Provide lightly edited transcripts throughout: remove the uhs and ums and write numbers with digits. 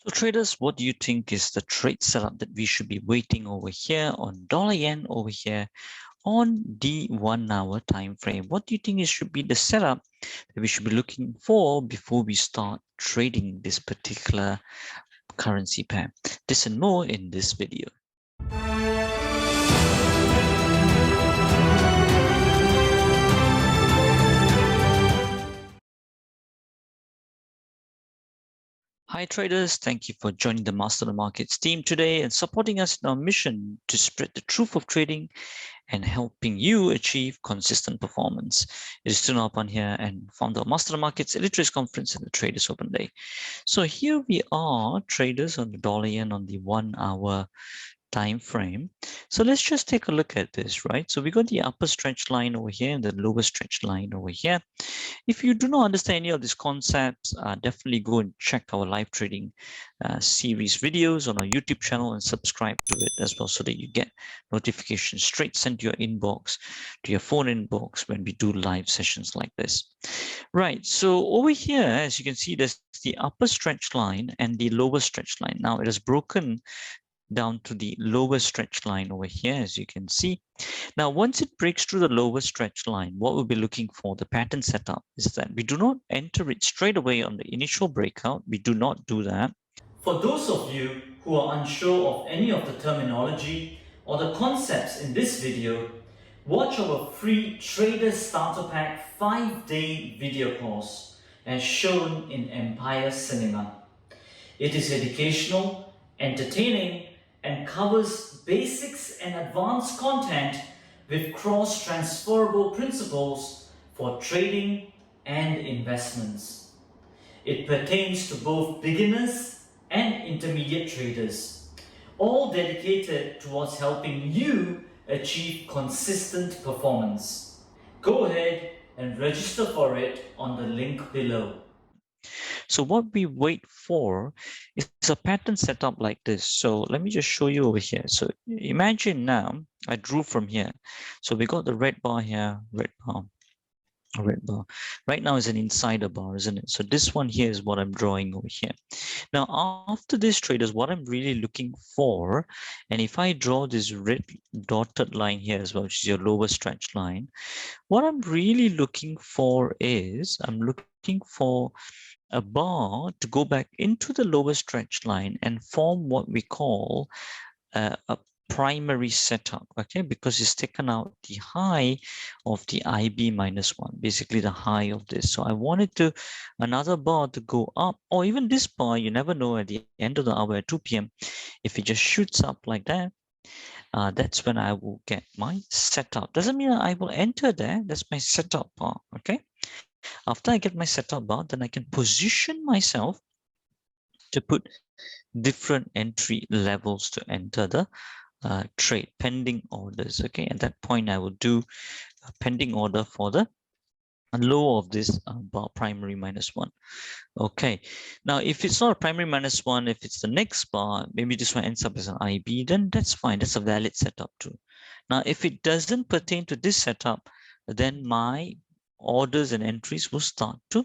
So traders, what do you think is the trade setup that we should be waiting over here on dollar yen over here on the 1 hour time frame? What do you think it should be the setup that we should be looking for before we start trading this particular currency pair? This and more in this video. Hi traders, thank you for joining the Master of the Markets team today and supporting us in our mission to spread the truth of trading and helping you achieve consistent performance. It is Tunapan here and founder of Master of the Markets Illiteracy Conference and the Traders Open Day. So here we are, traders on the dollar yen on the 1 hour time frame. So let's just take a look at this, right? So we got the upper stretch line over here and the lower stretch line over here. If you do not understand any of these concepts, definitely go and check our live trading series videos on our YouTube channel and subscribe to it as well so that you get notifications straight sent to your inbox, to your phone inbox when we do live sessions like this. Right, so over here, as you can see, there's the upper stretch line and the lower stretch line. Now it is broken down to the lower stretch line over here, as you can see. Now, once it breaks through the lower stretch line, what we'll be looking for, the pattern setup, is that we do not enter it straight away on the initial breakout. We do not do that. For those of you who are unsure of any of the terminology or the concepts in this video, watch our free Trader Starter Pack 5-day video course as shown in Empire Cinema. It is educational, entertaining, and covers basics and advanced content with cross-transferable principles for trading and investments. It pertains to both beginners and intermediate traders, all dedicated towards helping you achieve consistent performance. Go ahead and register for it on the link below. So what we wait for is a pattern setup like this. So let me just show you over here. So imagine now I drew from here. So we got the red bar here, red bar. Red bar. Right now is an insider bar, isn't it? So this one here is what I'm drawing over here. Now, after this, traders, what I'm really looking for, and if I draw this red dotted line here as well, which is your lower stretch line, what I'm really looking for is I'm looking for a bar to go back into the lower stretch line and form what we call a primary setup, okay, because it's taken out the high of the IB -1, basically the high of this. So I wanted to another bar to go up, or even this bar, you never know at the end of the hour at 2 p.m. if it just shoots up like that, that's when I will get my setup. Doesn't mean I will enter there. That's my setup bar, okay? After I get my setup bar, then I can position myself to put different entry levels to enter the trade pending orders. Okay, at that point I will do a pending order for the low of this bar, primary -1. Okay, now if it's not a primary -1, if it's the next bar, maybe this one ends up as an IB, then that's fine, that's a valid setup too. Now if it doesn't pertain to this setup, then my orders and entries will start to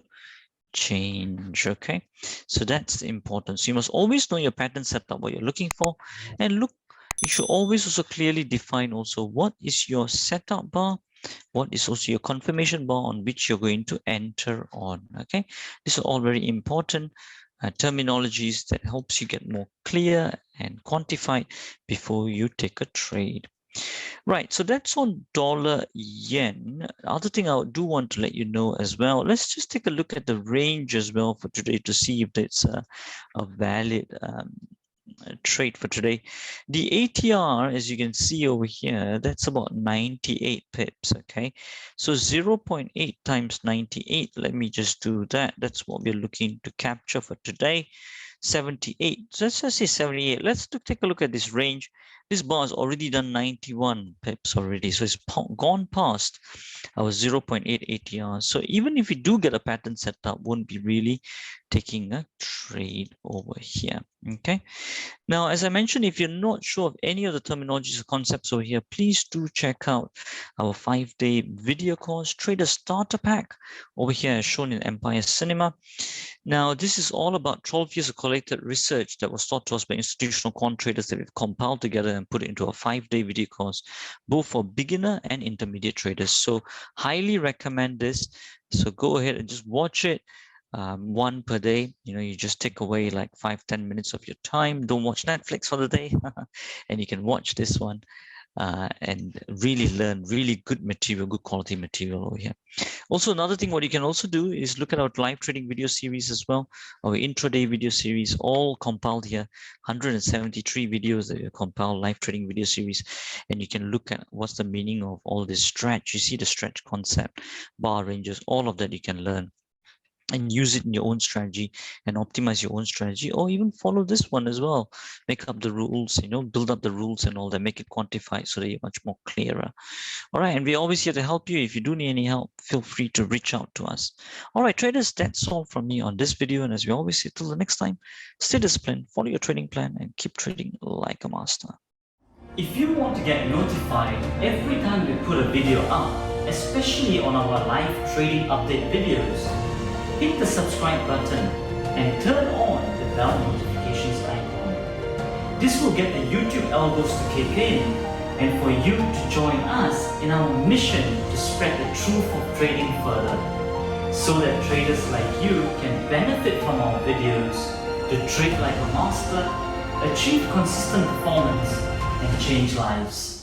change. Okay, so that's important. So you must always know your pattern setup, what you're looking for, and look, you should always also clearly define also what is your setup bar, what is also your confirmation bar on which you're going to enter on. Okay, these are all very important terminologies that helps you get more clear and quantified before you take a trade. Right, so that's on dollar yen. Other thing I do want to let you know as well, let's just take a look at the range as well for today to see if it's a valid trade for today. The ATR, as you can see over here, that's about 98 pips, okay? So 0.8 times 98, let me just do that. That's what we're looking to capture for today. 78. So let's just say 78. Let's take a look at this range. This bar has already done 91 pips already. So it's gone past our 0.8 ATR. So even if we do get a pattern setup, won't be really taking a trade over here. Okay. Now, as I mentioned, if you're not sure of any of the terminologies or concepts over here, please do check out our 5-day video course, Trader Starter Pack, over here as shown in Empire Cinema. Now, this is all about 12 years of collected research that was taught to us by institutional quant traders that we've compiled together and put it into a 5-day video course, both for beginner and intermediate traders. So highly recommend this. So go ahead and just watch it. One per day. You just take away like 5-10 minutes of your time. Don't watch Netflix for the day and you can watch this one and really learn really good material, good quality material over here. Also, another thing what you can also do is look at our live trading video series as well, our intraday video series, all compiled here, 173 videos that are compiled, live trading video series, and you can look at what's the meaning of all this stretch. You see the stretch concept, bar ranges, all of that you can learn and use it in your own strategy and optimize your own strategy, or even follow this one as well. Make up the rules, build up the rules and all that, make it quantified so that you're much more clearer. All right, and we're always here to help you. If you do need any help, feel free to reach out to us. All right, traders, that's all from me on this video. And as we always say, till the next time, stay disciplined, follow your trading plan, and keep trading like a master. If you want to get notified every time we put a video up, especially on our live trading update videos, hit the subscribe button and turn on the bell notifications icon. This will get the YouTube algos to kick in and for you to join us in our mission to spread the truth of trading further, so that traders like you can benefit from our videos to trade like a master, achieve consistent performance, and change lives.